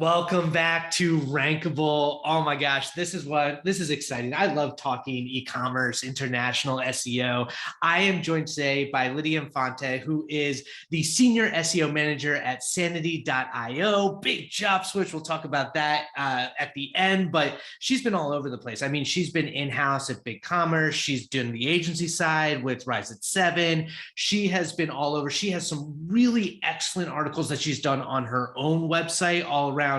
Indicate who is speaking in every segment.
Speaker 1: Welcome back to Rankable. Oh my gosh, this is exciting. I love talking e-commerce, international SEO. I am joined today by Lidia Infante, who is the senior SEO manager at Sanity.io. Big job switch. We'll talk about that at the end, but she's been all over the place. I mean, she's been in-house at BigCommerce. She's doing the agency side with Rise at 7. She has been all over. She has some really excellent articles that she's done on her own website all around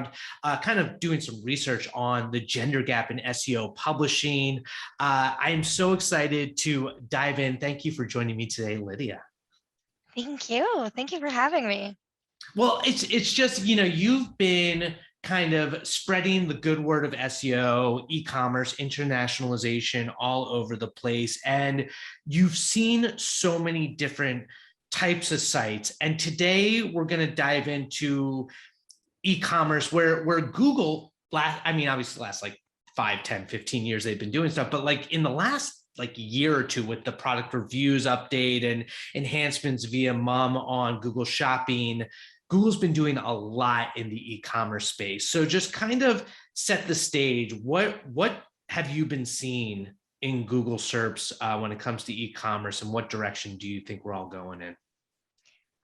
Speaker 1: kind of doing some research on the gender gap in SEO publishing. I am so excited to dive in. Thank you for joining me today, Lidia.
Speaker 2: Thank you. Thank you for having me.
Speaker 1: Well, it's just, you've been kind of spreading the good word of SEO, e-commerce, internationalization all over the place. And you've seen so many different types of sites. And today we're going to dive into e-commerce where Google obviously the last like 5, 10, 15 years they've been doing stuff, but like in the last like year or two with the product reviews update and enhancements via MUM on Google Shopping, Google's been doing a lot in the e-commerce space. So just kind of set the stage. What have you been seeing in Google SERPs when it comes to e-commerce, and what direction do you think we're all going in?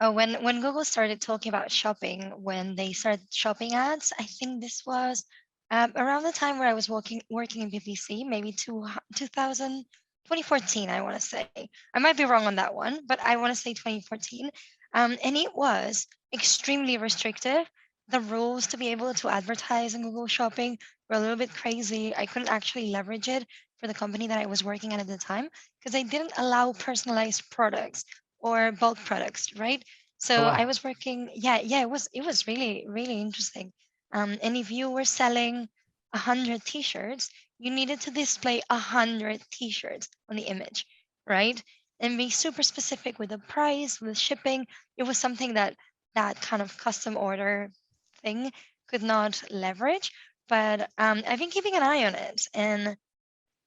Speaker 2: Oh, when Google started talking about shopping, when they started shopping ads, I think this was around the time where I was working in PPC, maybe 2014, I want to say. I might be wrong on that one, but I want to say 2014. And it was extremely restrictive. The rules to be able to advertise in Google Shopping were a little bit crazy. I couldn't actually leverage it for the company that I was working at the time because they didn't allow personalized products or bulk products, right?
Speaker 1: Oh,
Speaker 2: So I
Speaker 1: wow.
Speaker 2: was working, yeah, it was really, really interesting. And if you were selling 100 t-shirts, you needed to display 100 t-shirts on the image, right? And be super specific with the price, with shipping. It was something that that kind of custom order thing could not leverage. But I've been keeping an eye on it, and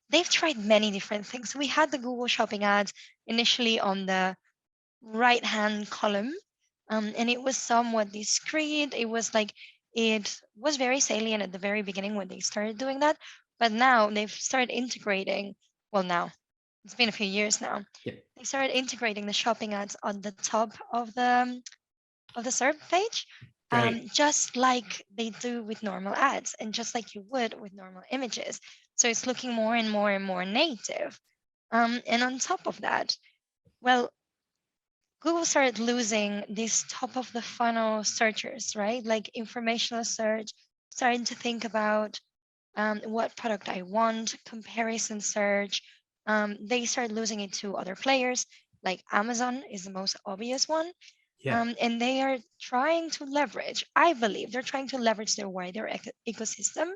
Speaker 2: they've tried many different things. So we had the Google Shopping ads initially on the right-hand column, and it was somewhat discreet. It was very salient at the very beginning when they started doing that, but now they've started integrating. Well, now it's been a few years now.
Speaker 1: Yeah.
Speaker 2: They started integrating the shopping ads on the top of the SERP page,
Speaker 1: Right.
Speaker 2: just like they do with normal ads, and just like you would with normal images. So it's looking more and more and more native. And on top of that, well, Google started losing these top of the funnel searchers, right? Like informational search, starting to think about what product I want, comparison search. They started losing it to other players, like Amazon is the most obvious one.
Speaker 1: Yeah.
Speaker 2: And they are trying to leverage, I believe, they're trying to leverage their wider ecosystem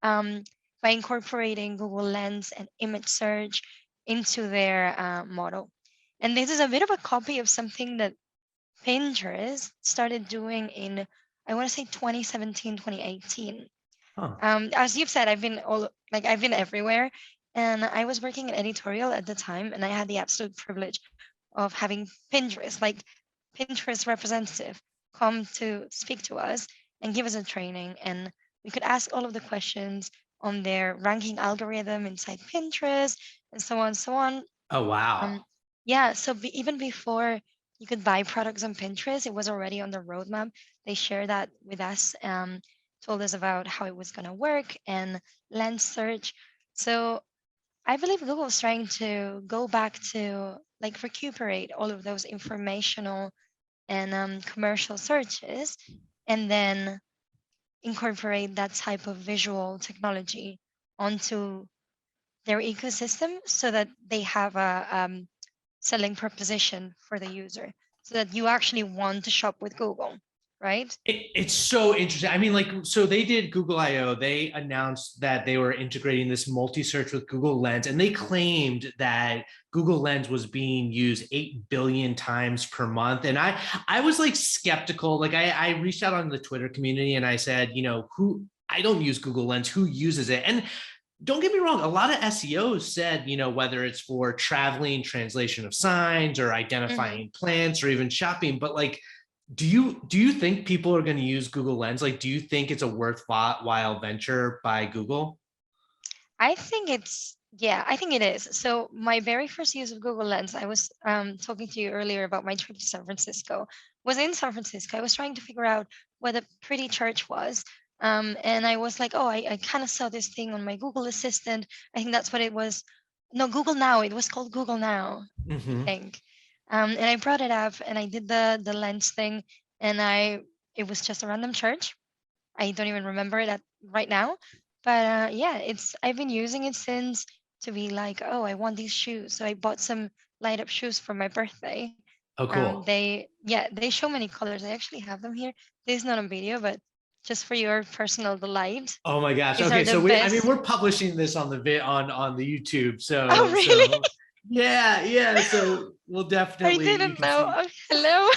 Speaker 2: um, by incorporating Google Lens and image search into their model. And this is a bit of a copy of something that Pinterest started doing in, I want to say 2017, 2018.
Speaker 1: Huh.
Speaker 2: As you've said, I've been everywhere, and I was working in editorial at the time, and I had the absolute privilege of having Pinterest, like Pinterest representative, come to speak to us and give us a training, and we could ask all of the questions on their ranking algorithm inside Pinterest, and so on, so on.
Speaker 1: Oh, wow.
Speaker 2: Um, yeah, so even before you could buy products on Pinterest, it was already on the roadmap. They shared that with us, told us about how it was going to work and lens search. So I believe Google is trying to go back to like recuperate all of those informational and commercial searches, and then incorporate that type of visual technology onto their ecosystem so that they have a selling proposition for the user so that you actually want to shop with Google, right?
Speaker 1: It's so interesting. I mean, like, so they did Google I/O. They announced that they were integrating this multi-search with Google Lens, and they claimed that Google Lens was being used 8 billion times per month. And I was like skeptical. Like, I reached out on the Twitter community and I said, I don't use Google Lens. Who uses it? And don't get me wrong, a lot of SEOs said, whether it's for traveling, translation of signs, or
Speaker 2: Mm-hmm.
Speaker 1: identifying plants, or even shopping, but like, Do you think people are going to use Google Lens? Like, do you think it's a worthwhile venture by Google?
Speaker 2: I think yeah, I think it is. So my very first use of Google Lens, I was talking to you earlier about my trip to San Francisco, was in San Francisco. I was trying to figure out where the pretty church was. And I was like, oh, I kind of saw this thing on my Google Assistant. I think that's what it was. No, Google Now. It was called Google Now, I
Speaker 1: Hmm.
Speaker 2: think. And I brought it up and I did the lens thing, and it was just a random church. I don't even remember it right now. But yeah, I've been using it since, to be like, oh, I want these shoes. So I bought some light up shoes for my birthday.
Speaker 1: Oh, cool.
Speaker 2: They show many colors. I actually have them here. This is not on video, but just for your personal delight,
Speaker 1: Oh my gosh.
Speaker 2: these are
Speaker 1: Okay,
Speaker 2: the
Speaker 1: so I mean,
Speaker 2: best.
Speaker 1: we're publishing this on the YouTube.
Speaker 2: Oh, really?
Speaker 1: Yeah, yeah. So we'll
Speaker 2: I
Speaker 1: definitely, you
Speaker 2: didn't
Speaker 1: can
Speaker 2: know.
Speaker 1: see.
Speaker 2: Oh, hello.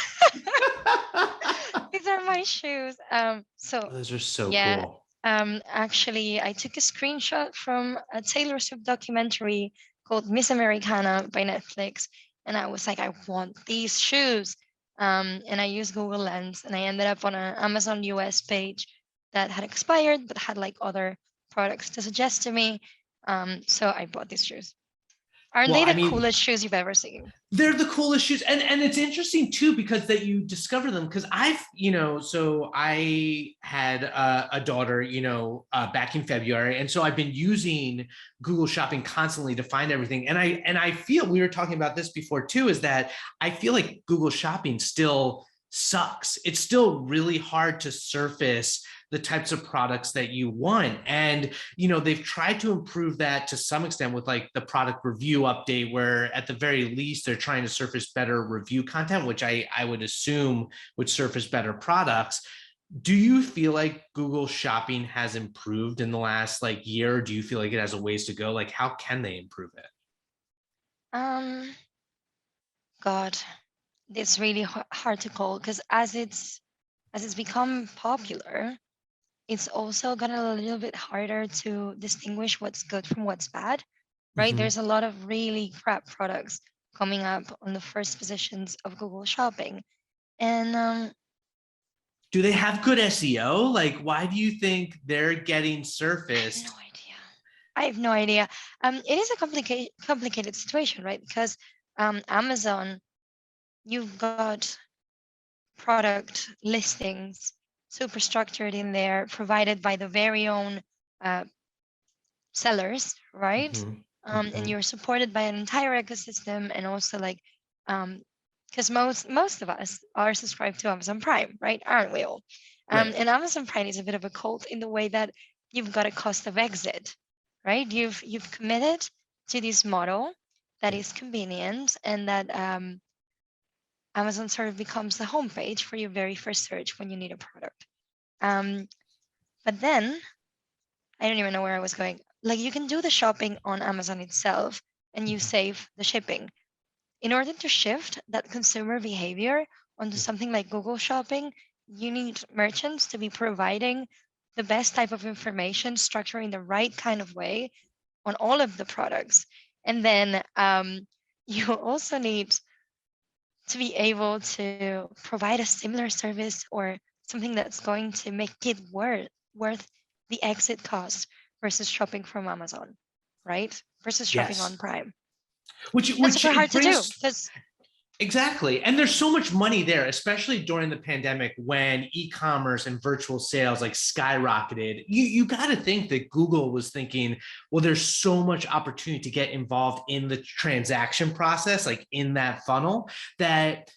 Speaker 1: Oh,
Speaker 2: These are my shoes. So
Speaker 1: those are so
Speaker 2: yeah,
Speaker 1: cool.
Speaker 2: actually, I took a screenshot from a Taylor Swift documentary called Miss Americana by Netflix, and I was like, I want these shoes. And I used Google Lens, and I ended up on an Amazon US page that had expired, but had like other products to suggest to me. So I bought these shoes. Aren't
Speaker 1: Well,
Speaker 2: they
Speaker 1: I
Speaker 2: the
Speaker 1: mean,
Speaker 2: coolest shoes you've ever seen?
Speaker 1: they're the coolest shoes, and it's interesting too because that you discover them, because so I had a daughter, back in February, and so I've been using Google Shopping constantly to find everything, and I feel, we were talking about this before too, is that I feel like Google Shopping still sucks. It's still really hard to surface the types of products that you want. And they've tried to improve that to some extent with like the product review update, where at the very least they're trying to surface better review content, which I would assume would surface better products. Do you feel like Google Shopping has improved in the last like year, or do you feel like it has a ways to go? Like, how can they improve it?
Speaker 2: Um, God, it's really hard to call because as it's become popular, it's also gotten a little bit harder to distinguish what's good from what's bad, right?
Speaker 1: Mm-hmm.
Speaker 2: There's a lot of really crap products coming up on the first positions of Google Shopping. And
Speaker 1: Do they have good SEO? Like, why do you think they're getting
Speaker 2: I have no
Speaker 1: surfaced?
Speaker 2: idea. I have no idea. It is a complicated situation, right? Because Amazon, you've got product listings super structured in there, provided by the very own uh, sellers, right?
Speaker 1: Mm-hmm.
Speaker 2: And
Speaker 1: Mm-hmm.
Speaker 2: you're supported by an entire ecosystem, and also like, because most of us are subscribed to Amazon Prime, right? Aren't we all?
Speaker 1: Right.
Speaker 2: And Amazon Prime is a bit of a cult in the way that you've got a cost of exit, right? You've committed to this model that
Speaker 1: Yeah.
Speaker 2: is convenient, and that Amazon sort of becomes the homepage for your very first search when you need a product. Um, but then I don't even know where I was going. Like, you can do the shopping on Amazon itself and you save the shipping. In order to shift that consumer behavior onto something like Google Shopping, you need merchants to be providing the best type of information, structuring the right kind of way on all of the products. And then you also need to be able to provide a similar service or something that's going to make it worth the exit cost versus shopping from Amazon, right? Versus shopping on
Speaker 1: Yes.
Speaker 2: Prime.
Speaker 1: Which
Speaker 2: That's
Speaker 1: which
Speaker 2: super hard
Speaker 1: it
Speaker 2: to do
Speaker 1: brings.
Speaker 2: because
Speaker 1: Exactly. And there's so much money there, especially during the pandemic when e-commerce and virtual sales like skyrocketed. You got to think that Google was thinking, well, there's so much opportunity to get involved in the transaction process, like in that funnel, that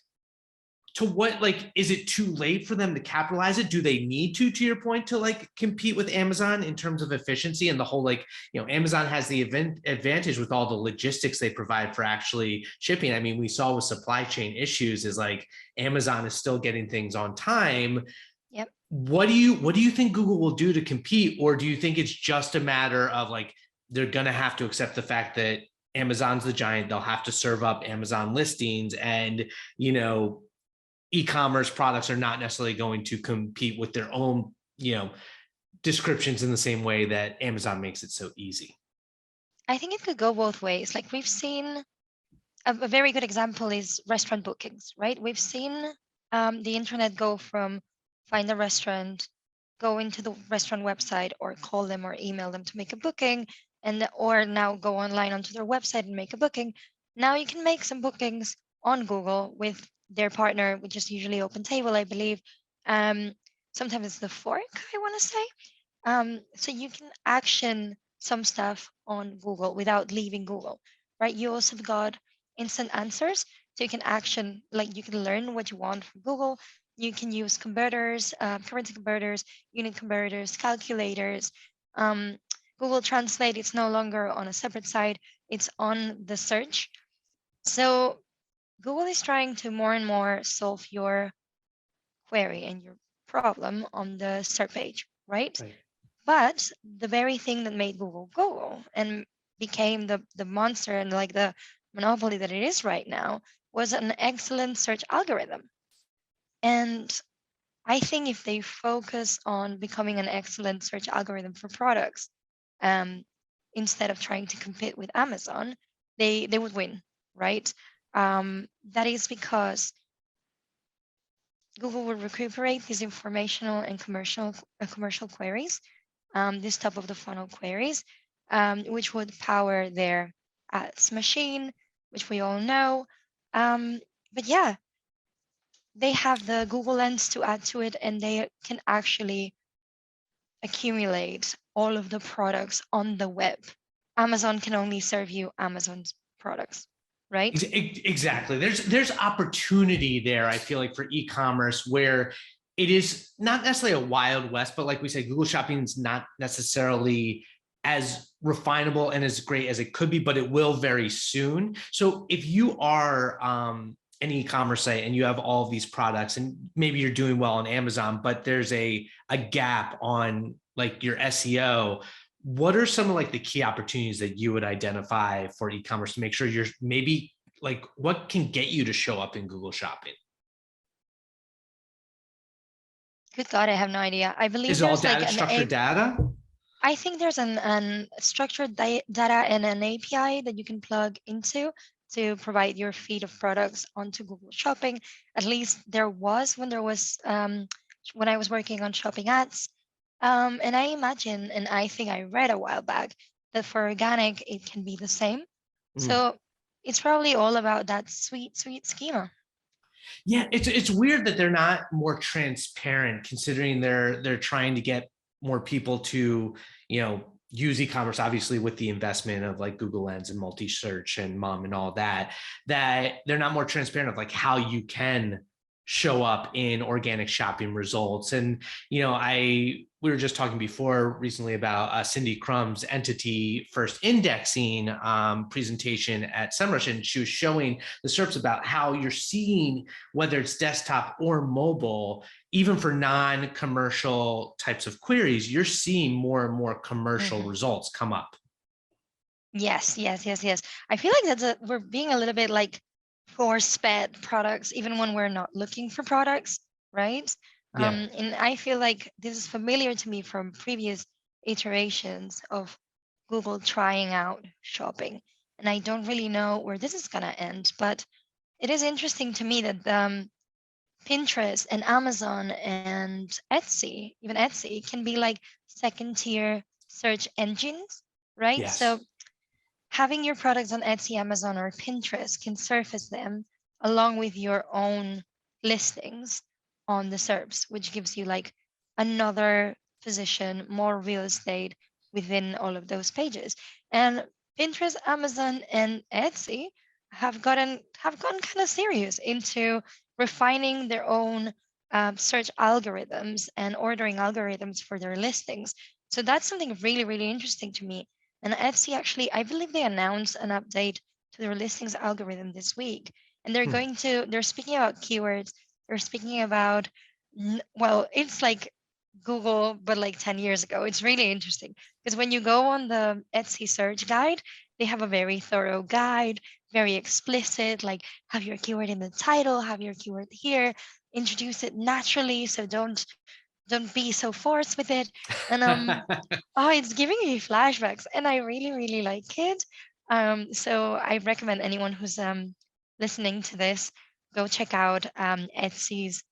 Speaker 1: to what, like, is it too late for them to capitalize it? Do they need to your point, to like compete with Amazon in terms of efficiency and the whole, like, Amazon has the advantage with all the logistics they provide for actually shipping. I mean, we saw with supply chain issues is like Amazon is still getting things on time.
Speaker 2: yep.
Speaker 1: What do you think Google will do to compete, or do you think it's just a matter of like they're gonna have to accept the fact that Amazon's the giant, they'll have to serve up Amazon listings, and you know e-commerce products are not necessarily going to compete with their own, descriptions in the same way that Amazon makes it so easy.
Speaker 2: I think it could go both ways. Like, we've seen a very good example is restaurant bookings, right? We've seen the internet go from find a restaurant, go into the restaurant website, or call them or email them to make a booking, and or now go online onto their website and make a booking. Now you can make some bookings on Google with their partner, which is usually OpenTable, I believe. Um, Sometimes it's the Fork, I want to say. So you can action some stuff on Google without leaving Google, right? You also have got instant answers, so you can action, like you can learn what you want from Google. You can use converters, currency converters, unit converters, calculators. Um, Google Translate, it's no longer on a separate site, it's on the search. So Google is trying to more and more solve your query and your problem on the SERP page, right?
Speaker 1: Right.
Speaker 2: But the very thing that made Google Google and became the monster and like the monopoly that it is right now was an excellent search algorithm. And I think if they focus on becoming an excellent search algorithm for products, um, instead of trying to compete with Amazon, they would win, right? That is because Google will recuperate these informational and commercial queries, these top of the funnel queries, which would power their ads machine, which we all know. But yeah, they have the Google Lens to add to it, and they can actually accumulate all of the products on the web. Amazon can only serve you Amazon's products, right?
Speaker 1: Exactly. There's opportunity there, I feel like, for e-commerce where it is not necessarily a wild west, but like we said, Google Shopping is not necessarily as refinable and as great as it could be, but it will very soon. So if you are an e-commerce site and you have all of these products and maybe you're doing well on Amazon, but there's a gap on like your SEO, what are some of like the key opportunities that you would identify for e-commerce to make sure you're maybe like what can get you to show up in Google Shopping?
Speaker 2: Good God, I have no idea. I believe
Speaker 1: Is it all
Speaker 2: there's like
Speaker 1: data,
Speaker 2: an
Speaker 1: structured data?
Speaker 2: I think there's an structured data and an API that you can plug into to provide your feed of products onto Google Shopping. At least there was when I was working on shopping ads. And I imagine, and I think I read a while back that for organic it can be the same.
Speaker 1: Mm.
Speaker 2: So it's probably all about that sweet schema.
Speaker 1: Yeah, it's weird that they're not more transparent, considering they're trying to get more people to, use e-commerce, obviously with the investment of like Google Lens and multi-search and mom and all that, that they're not more transparent of like how you can show up in organic shopping results. And we were just talking before recently about Cindy Crumb's entity first indexing presentation at Semrush, and she was showing the SERPs about how you're seeing, whether it's desktop or mobile, even for non-commercial types of queries, you're seeing more and more commercial results come up.
Speaker 2: Yes. I feel like we're being a little bit like force-fed products, even when we're not looking for products, right?
Speaker 1: Yeah.
Speaker 2: And I feel like this is familiar to me from previous iterations of Google trying out shopping. And I don't really know where this is gonna end, but it is interesting to me that Pinterest and Amazon and Etsy, even Etsy, can be like second-tier search engines, right? So
Speaker 1: Yes.
Speaker 2: having your products on Etsy, Amazon, or Pinterest can surface them along with your own listings on the SERPs, which gives you like another position, more real estate within all of those pages. And Pinterest, Amazon, and Etsy have gone kind of serious into refining their own search algorithms and ordering algorithms for their listings. So that's something really, really interesting to me. And Etsy actually, I believe they announced an update to their listings algorithm this week. And they're speaking about keywords. They're speaking about, well, it's like Google, but like 10 years ago. It's really interesting because when you go on the Etsy search guide, they have a very thorough guide, very explicit, like have your keyword in the title, have your keyword here, introduce it naturally. So don't be so forced with it. And oh, it's giving me flashbacks, and I really, really like it. So I recommend anyone who's listening to this go check out Etsy's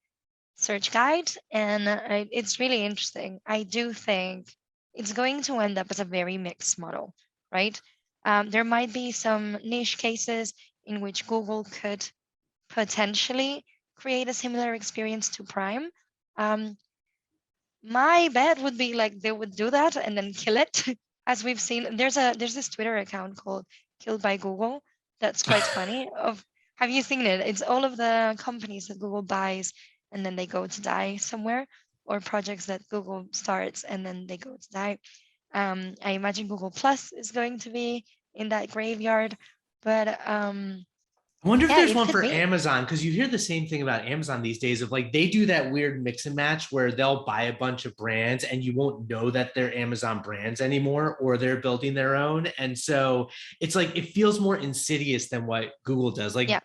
Speaker 2: search guide, and it's really interesting. I do think it's going to end up as a very mixed model, right? There might be some niche cases in which Google could potentially create a similar experience to Prime. Um, my bet would be like they would do that and then kill it, as we've seen. There's this Twitter account called Killed by Google that's quite funny. Have you seen it? It's all of the companies that Google buys and then they go to die somewhere, or projects that Google starts and then they go to die. I imagine Google Plus is going to be in that graveyard, but
Speaker 1: I wonder if
Speaker 2: yeah,
Speaker 1: there's
Speaker 2: it
Speaker 1: one
Speaker 2: could
Speaker 1: for
Speaker 2: be.
Speaker 1: Amazon, because you hear the same thing about Amazon these days of like they do that weird mix and match where they'll buy a bunch of brands and you won't know that they're Amazon brands anymore, or they're building their own. And so it's like it feels more insidious than what Google does. Like
Speaker 2: Yeah.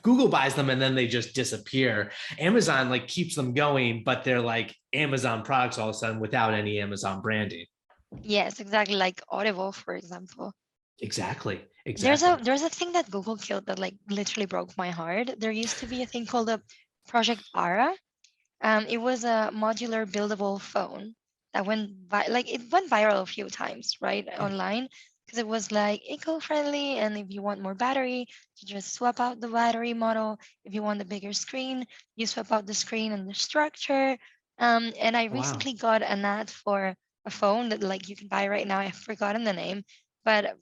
Speaker 1: Google buys them and then they just disappear. Amazon like keeps them going, but they're like Amazon products all of a sudden without any Amazon branding.
Speaker 2: Yes, exactly. Like Audible, for example.
Speaker 1: Exactly.
Speaker 2: There's
Speaker 1: Exactly.
Speaker 2: a thing that Google killed that like literally broke my heart. There used to be a thing called a Project Ara. It was a modular buildable phone that it went viral a few times, right, online, because it was like eco-friendly, and if you want more battery, you just swap out the battery model. If you want a bigger screen, you swap out the screen and the structure. And I
Speaker 1: Wow.
Speaker 2: recently got an ad for a phone that like you can buy right now. I've forgotten the name, but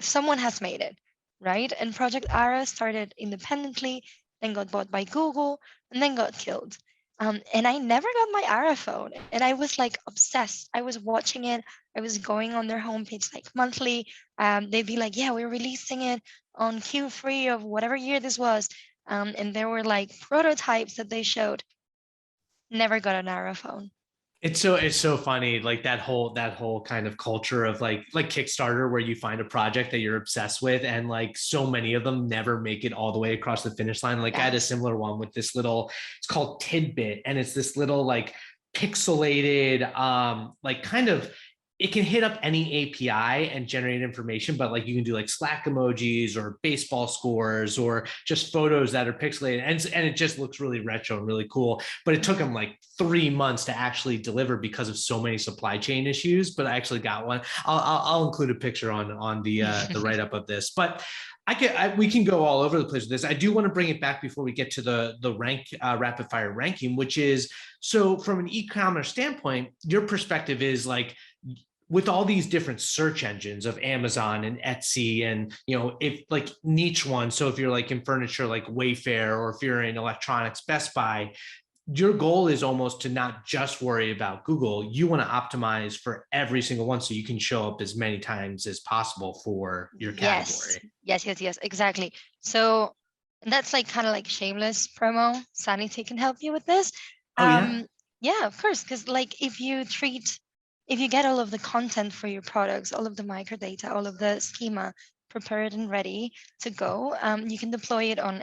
Speaker 2: someone has made it, right? And Project Ara started independently, then got bought by Google, and then got killed. And I never got my Ara phone, and I was like obsessed. I was watching it. I was going on their homepage like monthly. They'd be like, "Yeah, we're releasing it on Q3 of whatever year this was," and there were like prototypes that they showed. Never got an Ara phone.
Speaker 1: It's so funny, like that whole kind of culture of like Kickstarter, where you find a project that you're obsessed with, and like so many of them never make it all the way across the finish line. Like I had a
Speaker 2: Yes.
Speaker 1: similar one with this little, it's called Tidbit, and it's this little like pixelated, like kind of, it can hit up any API and generate information, but like you can do like Slack emojis or baseball scores or just photos that are pixelated, and it just looks really retro and really cool. But it took them like 3 months to actually deliver because of so many supply chain issues. But I actually got one. I'll include a picture on the write up of this. But we can go all over the place with this. I do want to bring it back before we get to the rank rapid fire ranking, which is, so from an e-commerce standpoint, your perspective is like, with all these different search engines of Amazon and Etsy, and if like niche ones, so if you're like in furniture like Wayfair, or if you're in electronics Best Buy, your goal is almost to not just worry about Google. You want to optimize for every single one so you can show up as many times as possible for your
Speaker 2: Yes,
Speaker 1: category.
Speaker 2: yes, exactly. So that's like kind of like shameless promo. Sanity can help you with this.
Speaker 1: Oh yeah.
Speaker 2: Um, yeah, of course, because like if you get all of the content for your products, all of the microdata, all of the schema prepared and ready to go, you can deploy it on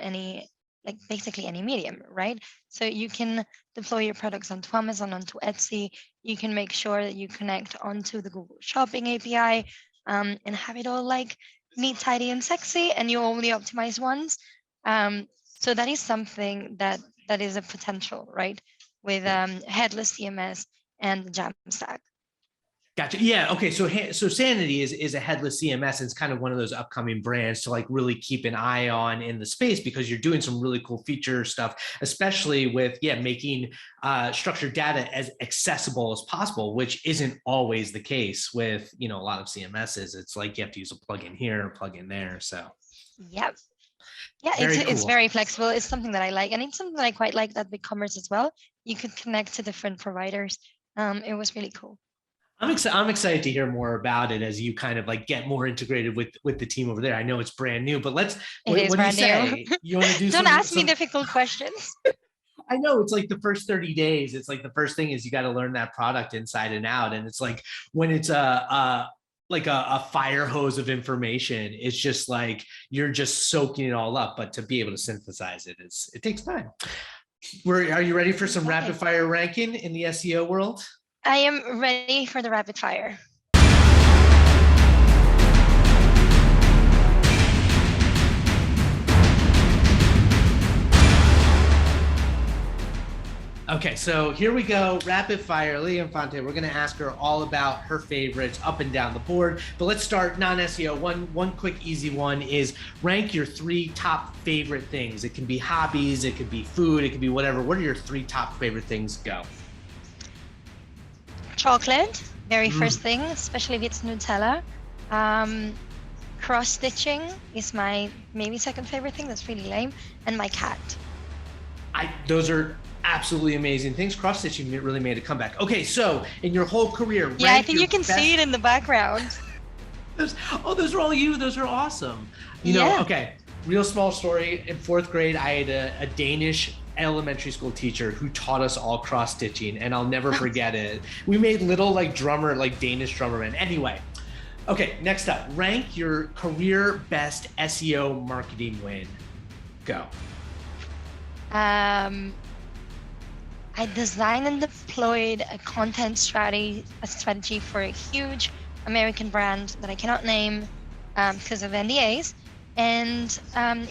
Speaker 2: like basically any medium, right? So you can deploy your products onto Amazon, onto Etsy. You can make sure that you connect onto the Google Shopping API, and have it all like neat, tidy, and sexy, and you only optimize once. So that is something that is a potential, right? With headless CMS and Jamstack.
Speaker 1: Gotcha. Yeah. Okay. So Sanity is a headless CMS, and it's kind of one of those upcoming brands to like really keep an eye on in the space, because you're doing some really cool feature stuff, especially with making structured data as accessible as possible, which isn't always the case with a lot of CMSs. It's like you have to use a plugin here, a plugin there. So
Speaker 2: Yep. Yeah,
Speaker 1: very
Speaker 2: it's
Speaker 1: cool.
Speaker 2: very flexible. It's something that I like, and it's something that I quite like that BigCommerce as well. You could connect to different providers. It was really cool.
Speaker 1: I'm excited to hear more about it as you kind of like get more integrated with the team over there. I know it's brand new, but
Speaker 2: It is
Speaker 1: what do you
Speaker 2: brand new.
Speaker 1: say? You want to do
Speaker 2: Don't ask me
Speaker 1: some
Speaker 2: difficult questions.
Speaker 1: I know it's like the first 30 days. It's like the first thing is you got to learn that product inside and out. And it's like when it's like a fire hose of information, it's just like you're just soaking it all up. But to be able to synthesize it takes time. Are you ready for some rapid fire ranking in the SEO world?
Speaker 2: I am ready for the rapid fire.
Speaker 1: Okay, so here we go. Rapid fire. Lidia Infante. We're going to ask her all about her favorites up and down the board. But let's start non-SEO. One quick, easy one is rank your 3 top favorite things. It can be hobbies, it could be food, it could be whatever. What are your 3 top favorite things? Go.
Speaker 2: Chocolate, very first thing, especially if it's Nutella. Cross stitching is my maybe second favorite thing. That's really lame. And my cat.
Speaker 1: Those are absolutely amazing things. Cross stitching really made a comeback. Okay, so in your whole career,
Speaker 2: yeah, I think you can see it in the background.
Speaker 1: those are all you. Those are awesome. You know, okay, real small story. In 4th grade, I had a Danish elementary school teacher who taught us all cross stitching, and I'll never forget it. We made little Danish drummer men. Anyway, okay, next up, rank your career best SEO marketing win. Go.
Speaker 2: I designed and deployed a content strategy for a huge American brand that I cannot name because of NDAs, and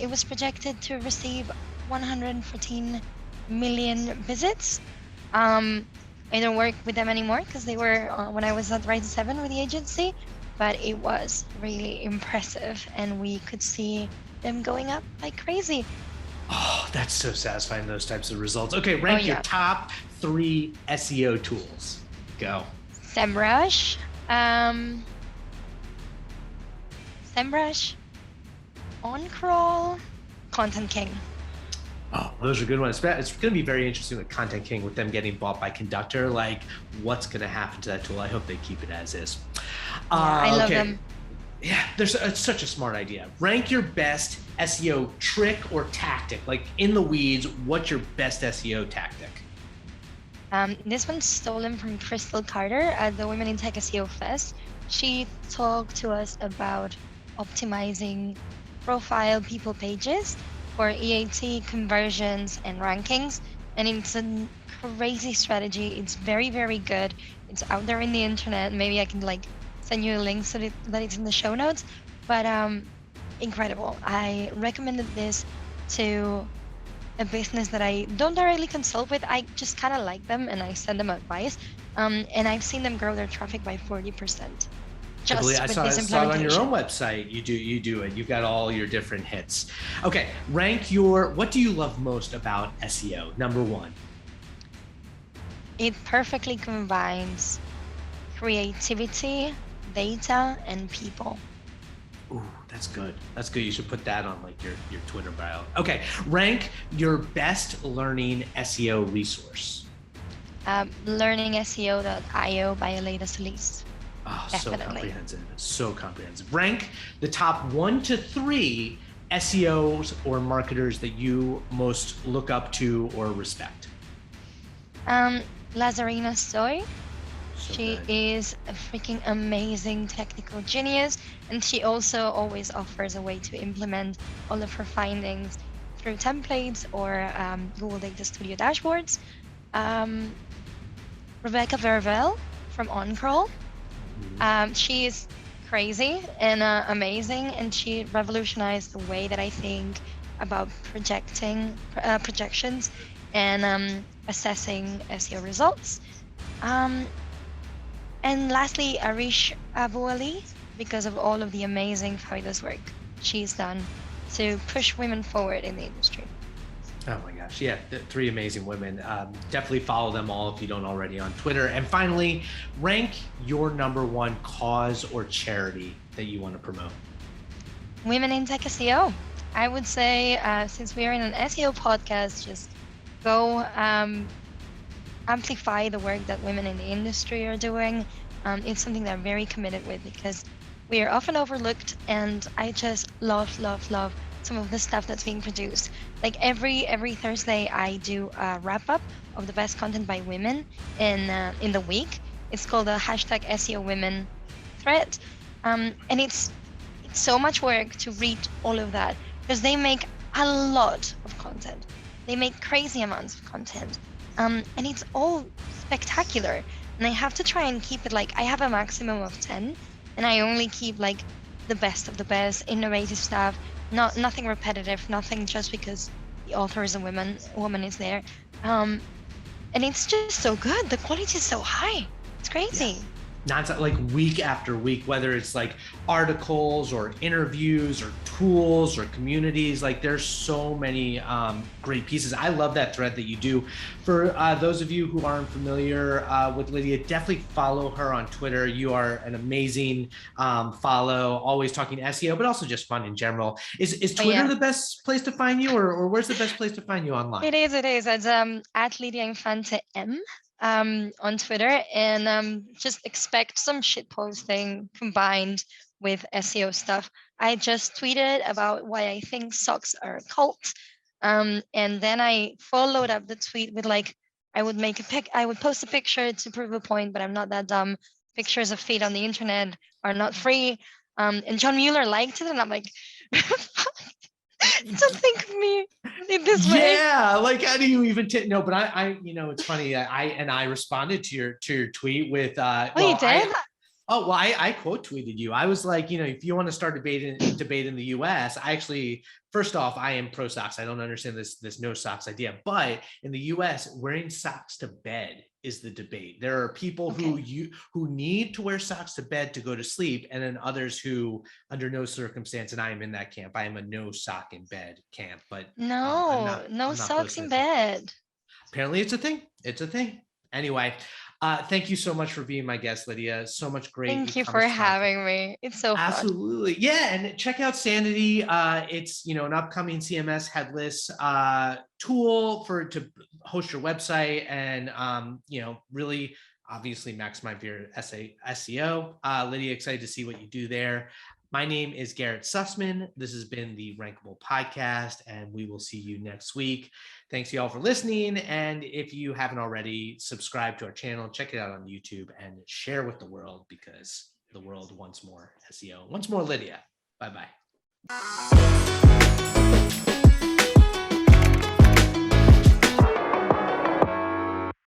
Speaker 2: it was projected to receive 114 million visits. I don't work with them anymore because they were when I was at Rise 7 with the agency, but it was really impressive, and we could see them going up like crazy.
Speaker 1: Oh, that's so satisfying, those types of results. Okay, rank your top 3 SEO tools. Go.
Speaker 2: Semrush. Oncrawl. Content King.
Speaker 1: Oh, those are good ones. It's going to be very interesting with Content King, with them getting bought by Conductor. Like, what's going to happen to that tool? I hope they keep it as is.
Speaker 2: I love them.
Speaker 1: Yeah, it's such a smart idea. Rank your best SEO trick or tactic. Like, in the weeds, what's your best SEO tactic?
Speaker 2: This one's stolen from Crystal Carter at the Women in Tech SEO Fest. She talked to us about optimizing profile people pages for EAT conversions and rankings. And it's a crazy strategy. It's very, very good. It's out there in the internet. Maybe I can send you a link so that it's in the show notes. But incredible. I recommended this to a business that I don't directly consult with. I just kind of like them and I send them advice. And I've seen them grow their traffic by 40%.
Speaker 1: I saw it on your own website. You do it. You've got all your different hits. Okay, what do you love most about SEO? Number 1.
Speaker 2: It perfectly combines creativity, data, and people.
Speaker 1: Ooh, that's good. That's good. You should put that on your Twitter bio. Okay, rank your best learning SEO resource.
Speaker 2: LearningSEO.io by Aleda Solis.
Speaker 1: Oh, definitely. So comprehensive. Rank the top 1 to 3 SEOs or marketers that you most look up to or respect.
Speaker 2: Lazarina Soy. She is a freaking amazing technical genius, and she also always offers a way to implement all of her findings through templates or Google Data Studio dashboards. Rebecca Vervel from Oncrawl. She is crazy and amazing, and she revolutionized the way that I think about projections and assessing SEO results. And lastly, Arish Abu Ali, because of all of the amazing fabulous work she's done to push women forward in the industry.
Speaker 1: Oh my gosh, yeah, 3 amazing women. Definitely follow them all if you don't already on Twitter. And finally, rank your number 1 cause or charity that you want to promote.
Speaker 2: Women in Tech SEO. I would say, since we are in an SEO podcast, just go amplify the work that women in the industry are doing. It's something that I'm very committed with because we are often overlooked, and I just love some of the stuff that's being produced. Like every Thursday, I do a wrap up of the best content by women in the week. It's called the #SEO Women thread, and it's so much work to read all of that because they make a lot of content. They make crazy amounts of content, and it's all spectacular. And I have to try and keep it I have a maximum of 10, and I only keep the best of the best, innovative stuff. Nothing repetitive, nothing just because the author is a woman is there. And and it's just so good. The quality is so high. It's crazy.
Speaker 1: Yes. Not like week after week, whether it's like articles or interviews or tools or communities, like there's so many great pieces. I love that thread that you do. For those of you who aren't familiar with Lidia, definitely follow her on Twitter. You are an amazing follow, always talking SEO, but also just fun in general. Is Twitter the best place to find you, or where's the best place to find you online?
Speaker 2: It is. It's at Lidia Infante M. On Twitter, and just expect some shit posting combined with SEO stuff. I just tweeted about why I think socks are a cult, and then I followed up the tweet with like, I would post a picture to prove a point, but I'm not that dumb. Pictures of feet on the internet are not free. And John Mueller liked it, and I'm like, don't think of me in this way.
Speaker 1: Yeah, like how do you even no? But I, it's funny. I responded to your tweet with
Speaker 2: You did?
Speaker 1: I quote tweeted you. I was like, if you want to start debate in the US, I actually, first off, I am pro socks. I don't understand this no socks idea. But in the US, wearing socks to bed is the debate. There are people who need to wear socks to bed to go to sleep, and then others who, under no circumstance, and I am in that camp. I am a no sock in bed camp. But
Speaker 2: no socks in bed.
Speaker 1: Apparently, it's a thing. It's a thing. Anyway. Thank you so much for being my guest, Lydia. So much great.
Speaker 2: Thank you for having me. It's so fun.
Speaker 1: Absolutely. Yeah. And check out Sanity. It's, an upcoming CMS headless tool to host your website and, really obviously maximize your SEO. Lydia, excited to see what you do there. My name is Garrett Sussman. This has been the Rankable podcast, and we will see you next week. Thanks you all for listening. And if you haven't already, subscribe to our channel, check it out on YouTube, and share with the world, because the world wants more SEO, wants more Lydia. Bye-bye.